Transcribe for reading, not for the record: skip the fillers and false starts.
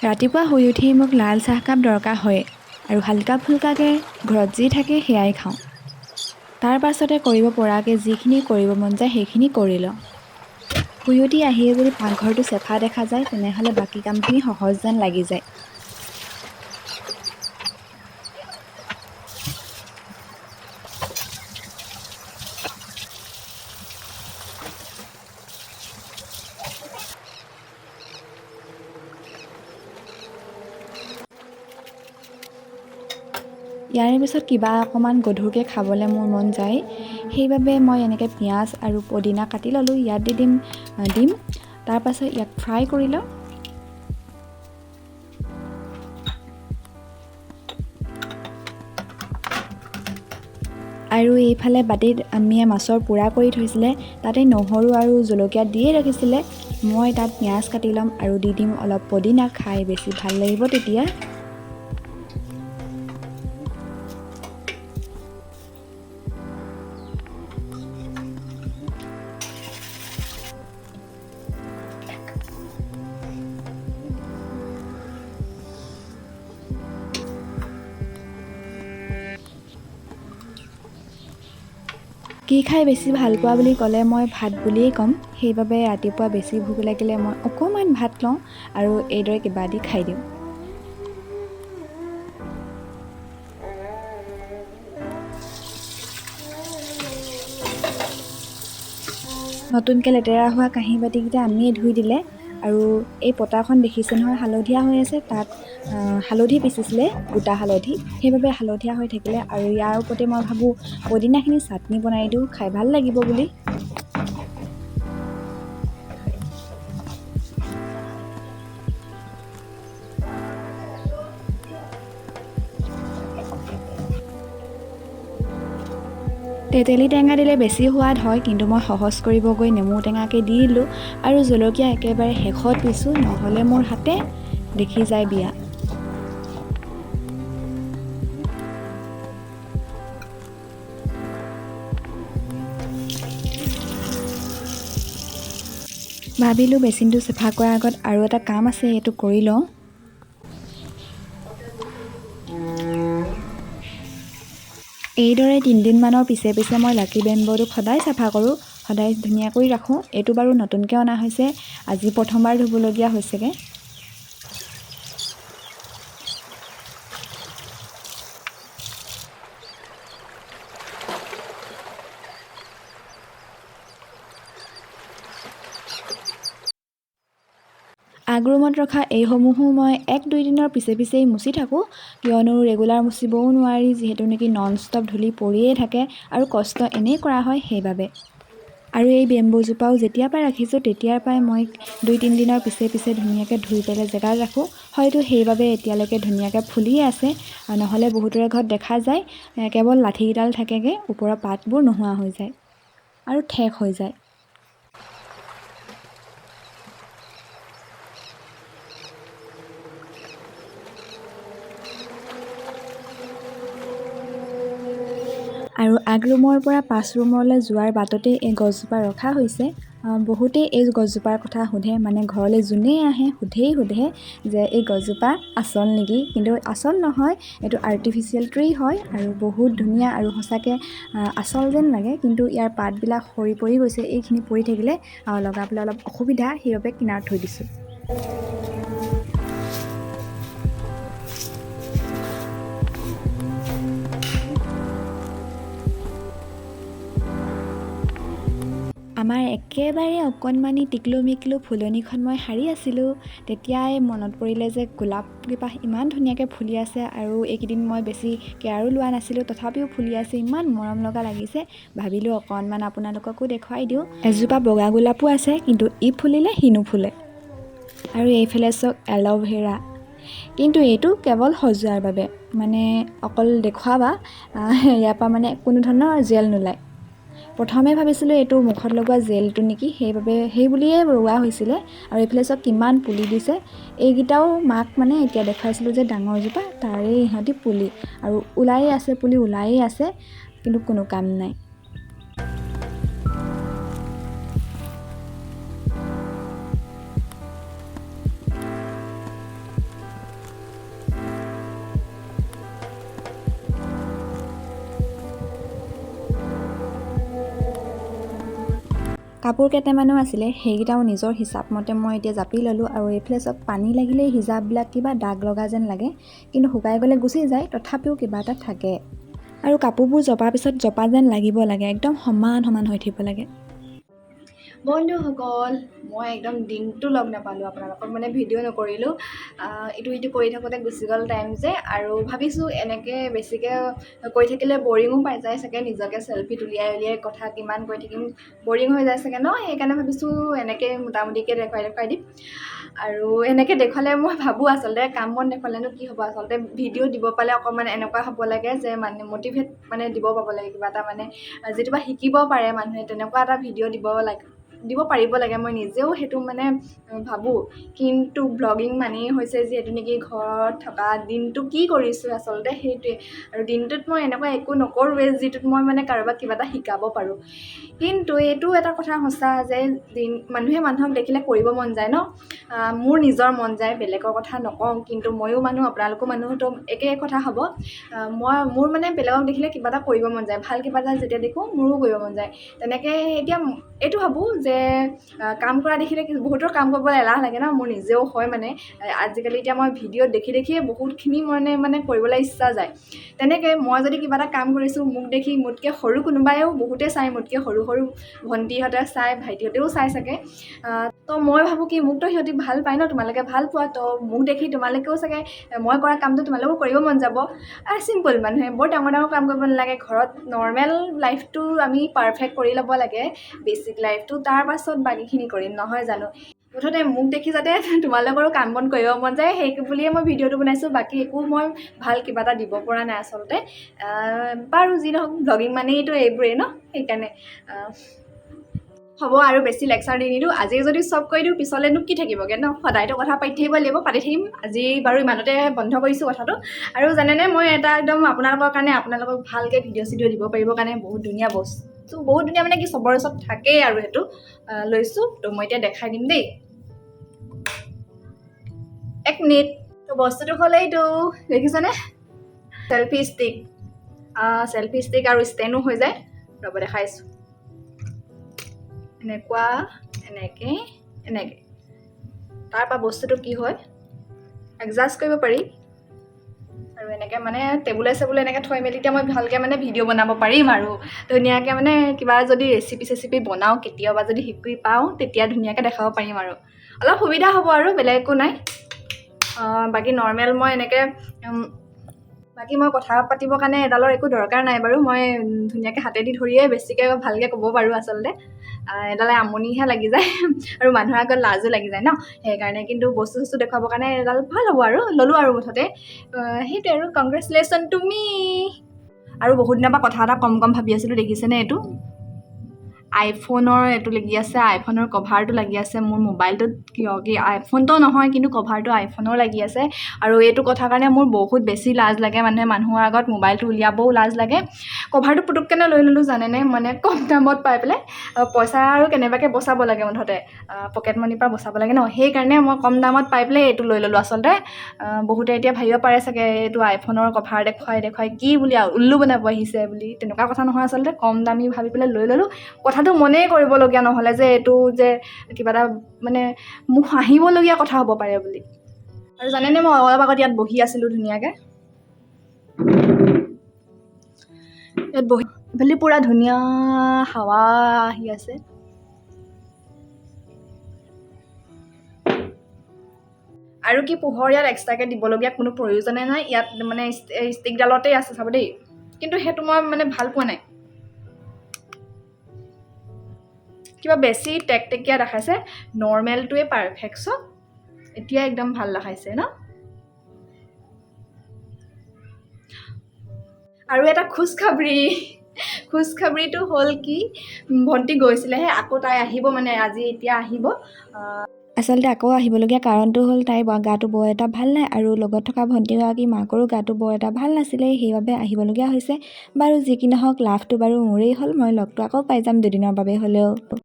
ৰাতিপুৱা শুই উঠি মোক লাল চাহকাপ দৰকাৰ হয় আৰু হালকা ফুলকাকৈ ঘৰত যি থাকে সেয়াই খাওঁ। তাৰ পাছতে কৰিব পৰাকৈ যিখিনি কৰিব মন যায় সেইখিনি কৰি লওঁ। শুই উঠি আহিয়ে যদি পাকঘৰটো চেফা দেখা যায় তেনেহ'লে বাকী কামখিনি সহজ যেন লাগি যায়। ইয়াৰে পিছত কিবা অকণমান গধুৰকৈ খাবলৈ মোৰ মন যায়, সেইবাবে মই এনেকৈ পিঁয়াজ আৰু পদিনা কাটি ল'লোঁ, ইয়াত দি দিম ডিম। তাৰপাছত ইয়াক ফ্ৰাই কৰি লওঁ। আৰু এইফালে বাতিত আম্মীয়ে মাছৰ পোৰা কৰি থৈছিলে, তাতে নহৰু আৰু জলকীয়া দিয়ে ৰাখিছিলে। মই তাত পিঁয়াজ কাটি ল'ম আৰু দি দিম অলপ পদিনা, খাই বেছি ভাল লাগিব তেতিয়া। কি খাই বেছি ভাল পোৱা বুলি ক'লে মই ভাত বুলিয়েই ক'ম। সেইবাবে ৰাতিপুৱা বেছি ভোক লাগিলে মই অকণমান ভাত লওঁ আৰু এইদৰে কিবা দি খাই দিওঁ। নতুনকৈ লেতেৰা হোৱা কাঁহী বাতিকেইটা আম্মীয়ে ধুই দিলে আৰু এই পটাখন দেখিছে নহয় হালধীয়া হৈ আছে, তাত হালধি পিচিছিলে, গোটা হালধি, সেইবাবে হালধীয়া হৈ থাকিলে। আৰু ইয়াৰ ওপৰতে মই ভাবোঁ পদিনাখিনি চাটনি বনাই দিওঁ, খাই ভাল লাগিব বুলি। তেতেলী টেঙা দিলে বেছি সোৱাদ হয়, কিন্তু মই সহজ কৰিব গৈ নেমু টেঙাকে দি দিলোঁ আৰু জলকীয়া একেবাৰে শেষত পিছোঁ, নহ'লে মোৰ হাতে দেখি যায় বিয়া। ভাবিলোঁ বেচিনটো চাফা কৰাৰ আগত আৰু এটা কাম আছে, এইটো কৰি লওঁ। এইদৰে 3 দিনমানৰ পিছে পিছে মই লাকি বেম্ব'টোক সদায় চাফা কৰোঁ, সদায় ধুনীয়াকৈ ৰাখোঁ। এইটো বাৰু নতুনকৈ অনা হৈছে, আজি প্ৰথমবাৰ ধুবলগীয়া হৈছেগৈ। আগৰুমত ৰখা এইসমূহো মই 1-2 দিনৰ পিছে পিছেই মুচি থাকোঁ, কিয়নো ৰেগুলাৰ মুচিবও নোৱাৰি, যিহেতু নেকি নন ষ্টপ ধূলি পৰিয়েই থাকে আৰু কষ্ট এনেই কৰা হয় সেইবাবে। আৰু এই বেম্ব'জোপাও যেতিয়াৰ পৰা ৰাখিছোঁ তেতিয়াৰ পৰাই মই 2-3 দিনৰ পিছে পিছে ধুনীয়াকৈ ধুই পেলাই জেগাত ৰাখোঁ। হয়তো সেইবাবে এতিয়ালৈকে ধুনীয়াকৈ ফুলিয়ে আছে, নহ'লে বহুতৰে ঘৰত দেখা যায় কেৱল লাঠিকেইডাল থাকেগৈ, ওপৰৰ পাতবোৰ নোহোৱা হৈ যায় আৰু ঠেক হৈ যায়। আৰু আগৰুমৰ পৰা 5 ৰুমলৈ যোৱাৰ বাটতেই এই গছজোপা ৰখা হৈছে। বহুতেই এই গছজোপাৰ কথা সোধে, মানে ঘৰলৈ যোনেই আহে সোধে যে এই গছজোপা আচল নেকি, কিন্তু আচল নহয়, এইটো আৰ্টিফিচিয়েল ট্ৰী হয় আৰু বহুত ধুনীয়া আৰু সঁচাকৈ আচল যেন লাগে। কিন্তু ইয়াৰ পাতবিলাক সৰি পৰি গৈছে, এইখিনি পৰি থাকিলে লগাবলৈ অলপ অসুবিধা, সেইবাবে কিনাৰত থৈ দিছোঁ। আমাৰ একেবাৰে অকণমানি টিকলু মিকলু ফুলনিখন মই সাৰি আছিলোঁ, তেতিয়াই মনত পৰিলে যে গোলাপকেইপাহ ইমান ধুনীয়াকৈ ফুলি আছে আৰু এইকেইদিন মই বেছি কেয়াৰো লোৱা নাছিলোঁ, তথাপিও ফুলি আছে, ইমান মৰম লগা লাগিছে। ভাবিলোঁ অকণমান আপোনালোককো দেখুৱাই দিওঁ। এজোপা বগা গোলাপো আছে, কিন্তু ই ফুলিলে সি নুফুলে। আৰু এইফালে চাওক এল'ভেৰা, কিন্তু এইটো কেৱল সজোৱাৰ বাবে, মানে অকল দেখুৱাবা, ইয়াৰ পৰা মানে কোনো ধৰণৰ জেল নোলায়। প্ৰথমে ভাবিছিলোঁ এইটো মুখত লগোৱা জেলটো নেকি, সেই বুলিয়ে ৰোৱা হৈছিলে। আৰু এইফালে চাওক কিমান পুলি দিছে, এইকেইটাও মাক মানে এতিয়া দেখুৱাইছিলোঁ যে ডাঙৰজোপা, তাৰে ইহঁতি পুলি, আৰু ওলায়ে আছে, পুলি ওলায়ে আছে, কিন্তু কোনো কাম নাই। কাপোৰ কেইটামানো আছিলে, সেইকেইটাও নিজৰ হিচাপ মতে মই এতিয়া জাপি ল'লোঁ। আৰু এইফালে চব পানী লাগিলেই হিজাপবিলাক কিবা দাগ লগা যেন লাগে, কিন্তু শুকাই গ'লে গুচি যায়, তথাপিও কিবা এটা থাকে। আৰু কাপোৰবোৰ জপাৰ পিছত জপা যেন লাগিব লাগে, একদম সমান সমান হৈ থাকিব লাগে। বন্ধুসকল, মই একদম দিনটো লগ নাপালোঁ আপোনালোকক, মানে ভিডিঅ' নকৰিলোঁ। ইটো কৰি থাকোঁতে গুচি গ'ল টাইম যে, আৰু ভাবিছোঁ এনেকৈ বেছিকৈ কৈ থাকিলে বৰিঙো পাই যায় চাগে, নিজকে চেল্ফিত উলিয়াই কথা কিমান কৈ থাকিম, বৰিং হৈ যায় চাগে ন। সেইকাৰণে ভাবিছোঁ এনেকৈ মোটামুটিকৈ দেখুৱাই দিম। আৰু এনেকৈ দেখুৱালে মই ভাবোঁ আচলতে কাম বন দেখুৱালেনো কি হ'ব, আচলতে ভিডিঅ' দিব পালে অকণমান এনেকুৱা হ'ব লাগে যে মানে মটিভেট মানে দিব পাব লাগে, কিবা এটা মানে যিটো শিকিব পাৰে মানুহে, তেনেকুৱা এটা ভিডিঅ' দিব পাৰিব লাগে। মই নিজেও সেইটো মানে ভাবোঁ। কিন্তু ব্লগিং মানেই হৈছে যিহেতু নেকি ঘৰত থকা দিনটো কি কৰিছোঁ আচলতে সেইটোৱে। আৰু দিনটোত মই এনেকুৱা একো নকৰোঁৱে যিটোত মই মানে কাৰোবাক কিবা এটা শিকাব পাৰোঁ। কিন্তু এইটো এটা কথা সঁচা যে মানুহে মানুহক দেখিলে কৰিব মন যায় ন। মোৰ নিজৰ মন যায়, বেলেগৰ কথা নকওঁ, কিন্তু ময়ো মানুহ, আপোনালোকো মানুহতো একেই কথা হ'ব। মোৰ মানে বেলেগক দেখিলে কিবা এটা কৰিব মন যায়, ভাল কিবা এটা যেতিয়া দেখোঁ মোৰো কৰিব মন যায়। তেনেকৈ এতিয়া এইটো ভাবোঁ যে কাম কৰা দেখিলে বহুতৰ কাম কৰিবলৈ এলাহ লাগে ন, মোৰ নিজেও হয়। মানে আজিকালি এতিয়া মই ভিডিঅ'ত দেখিয়ে বহুতখিনি মানে কৰিবলৈ ইচ্ছা যায়। তেনেকৈ মই যদি কিবা এটা কাম কৰিছোঁ, মোক দেখি মোতকৈ সৰু কোনোবাইও বহুতে চাই, মোতকৈ সৰু ভণ্টিহঁতে চাই, ভাইটিহঁতেও চাই চাগে। তো মই ভাবোঁ কি মোকতো সিহঁতি ভাল পায় ন, তোমালোকে ভাল পোৱা, তো মোক দেখি তোমালোকেও চাগে মই কৰা কামটো তোমালোকেও কৰিব মন যাব। চিম্পল, মানুহে বৰ ডাঙৰ কাম কৰিব নালাগে, ঘৰত নৰ্মেল লাইফটো আমি পাৰফেক্ট কৰি ল'ব লাগে, বেচিক লাইফটো, তাৰ পাছত বাকীখিনি কৰিম, নহয় জানো। মুঠতে মোক দেখি যাতে তোমালোকৰো কাম বন কৰিব মন যায়, সেই বুলিয়ে মই ভিডিঅ'টো বনাইছোঁ। বাকী একো মই ভাল কিবা এটা দিব পৰা নাই আচলতে। বাৰু যি নহওক, ব্লগিং মানেইতো এইবোৰেই ন, সেইকাৰণে হ'ব আৰু বেছি লেকচাৰ দি নিদিওঁ। আজি যদি চব কৈ দিওঁ পিছলৈনো কি থাকিবগৈ ন, সদায়তো কথা পাতি থাকিব লাগিব, পাতি থাকিম। আজি বাৰু ইমানতে বন্ধ কৰিছোঁ কথাটো। আৰু জানেনে, মই এটা একদম আপোনালোকৰ কাৰণে, আপোনালোকক ভালকৈ ভিডিঅ' দিব পাৰিবৰ কাৰণে বহুত ধুনীয়া বস্তু, বহুত ধুনীয়া মানে কি চবৰ ওচৰত থাকেই আৰু সেইটো লৈছোঁ। তো মই এতিয়া দেখাই দিম দেই, 1 মিনিট। তো বস্তুটো হ'ল এইটো, দেখিছেনে, চেল্ফি ষ্টিক আৰু ষ্টেণ্ডো হৈ যায়। ৰ'ব দেখাইছোঁ, এনেকৈ তাৰপৰা বস্তুটো কি হয়, এডজাষ্ট কৰিব পাৰি। আৰু এনেকৈ মানে টেবুলে এনেকৈ থৈ মেলি এতিয়া মই ভালকৈ মানে ভিডিঅ' বনাব পাৰিম। আৰু ধুনীয়াকৈ মানে কিবা যদি ৰেচিপি বনাওঁ, কেতিয়াবা যদি শিকি পাওঁ, তেতিয়া ধুনীয়াকৈ দেখাব পাৰিম। আৰু অলপ সুবিধা হ'ব, আৰু বেলেগ একো নাই। বাকী নৰ্মেল মই এনেকৈ বাকী মই কথা পাতিবৰ কাৰণে এডালৰ একো দৰকাৰ নাই বাৰু। মই ধুনীয়াকৈ হাতেদি ধৰিয়ে বেছিকৈ ভালকৈ ক'ব পাৰোঁ আচলতে। এডালে আমনিহে লাগি যায় আৰু মানুহৰ আগত লাজো লাগি যায় ন, সেইকাৰণে। কিন্তু বস্তু দেখুৱাবৰ কাৰণে এডাল ভাল হ'ব আৰু ল'লোঁ আৰু মুঠতে সেইটোৱে। আৰু কংগ্ৰেচুলেশ্যন টু মি। আৰু বহুত দিনৰ পৰা কথা এটা কম ভাবি আছিলোঁ, দেখিছেনে, এইটো আইফোনৰ এইটো লাগি আছে, আইফোনৰ কভাৰটো লাগি আছে মোৰ মোবাইলটোত। কিয় কি আইফোনটো নহয়, কিন্তু কভাৰটো আইফোনৰ লাগি আছে। আৰু এইটো কথাৰ কাৰণে মোৰ বহুত বেছি লাজ লাগে, মানে মানুহৰ আগত মোবাইলটো উলিয়াবও লাজ লাগে। কভাৰটো পুটুককেনে লৈ ল'লোঁ জানেনে, মানে কম দামত পাই পেলাই। পইচা আৰু কেনেবাকৈ বচাব লাগে, মুঠতে পকেট মানিৰ পৰা বচাব লাগে ন, সেইকাৰণে মই কম দামত পাই পেলাই এইটো লৈ ল'লোঁ আচলতে। বহুতে এতিয়া ভাবিব পাৰে চাগে এইটো আইফোনৰ কভাৰ দেখুৱাই কি বুলি উল্লু বনাব আহিছে বুলি। তেনেকুৱা কথা নহয় আচলতে, কম দামী ভাবি পেলাই লৈ ল'লোঁ। কথাটো মনেই কৰিবলগীয়া নহ'লে যে এইটো যে কিবা এটা মানে মোক হাঁহিবলগীয়া কথা হ'ব পাৰে বুলি। আৰু জানেনে, মই অলপ আগত ইয়াত বহি আছিলোঁ ধুনীয়াকৈ, ইয়াত বহি ইফালে পূৰা ধুনীয়া হাৱা আহি আছে। আৰু কি পোহৰ ইয়াত এক্সট্ৰাকৈ দিবলগীয়া কোনো প্ৰয়োজনে নাই, ইয়াত মানে ষ্টিকডালতেই আছে, চাব দেই। কিন্তু সেইটো মই মানে ভাল পোৱা নাই, কিবা বেছি টেকটেকীয়া দেখাইছে। নৰ্মেলটোৱে পাৰফেক্ট চব, এতিয়া একদম ভাল দেখাইছে ন। আৰু এটা খুচখাবৰিটো হ'ল কি, ভণ্টি গৈছিলেহে, আকৌ তাই আহিব, মানে এতিয়া আহিব। আচলতে আকৌ আহিবলগীয়া কাৰণটো হ'ল তাইৰ গাটো বৰ এটা ভাল নাই, আৰু লগত থকা ভণ্টিগৰাকী মাকৰো গাটো বৰ এটা ভাল নাছিলে, সেইবাবে আহিবলগীয়া হৈছে। বাৰু যি কি নহওক, লাভটো বাৰু মোৰেই হ'ল, মই লগটো আকৌ পাই যাম দুদিনৰ বাবে হ'লেও।